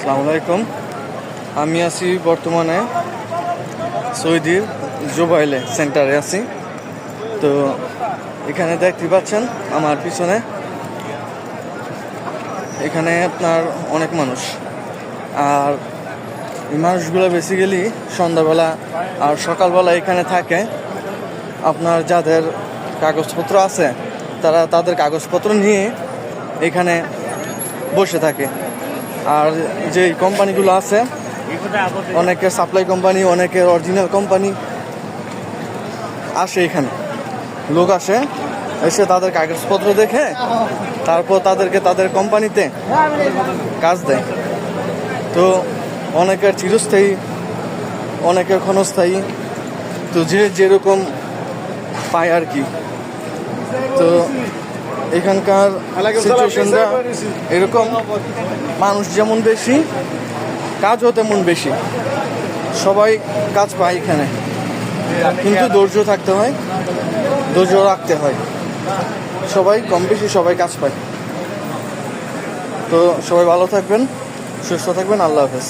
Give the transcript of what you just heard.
আসসালামু আলাইকুম। আমি আছি বর্তমানে সৌদির জুবাইলে সেন্টারে আছি। তো এখানে দেখতে পাচ্ছেন আমার পিছনে, এখানে আপনার অনেক মানুষ। আর এই মানুষগুলো বেসিক্যালি সন্ধ্যাবেলা আর সকালবেলা এখানে থাকে। আপনার যাদের কাগজপত্র আছে তারা তাদের কাগজপত্র নিয়ে এখানে বসে থাকে। আর যে কোম্পানিগুলো আছে, অনেকের সাপ্লাই কোম্পানি, অনেকের অরিজিনাল কোম্পানি আসে, এখানে লোক আসে, এসে তাদের কাগজপত্র দেখে তারপর তাদেরকে তাদের কোম্পানিতে কাজ দেয়। তো অনেকের চিরস্থায়ী, অনেকের ক্ষণস্থায়ী, তো যে যেরকম পায় আর কি। তো এখানকার সিচুয়েশনটা এরকম, মানুষ যেমন বেশি কাজও তেমন বেশি। সবাই কাজ পায় এখানে, কিন্তু ধৈর্য থাকতে হয়, ধৈর্য রাখতে হয়। সবাই কম বেশি সবাই কাজ পায়। তো সবাই ভালো থাকবেন, সুস্থ থাকবেন। আল্লাহ হাফেজ।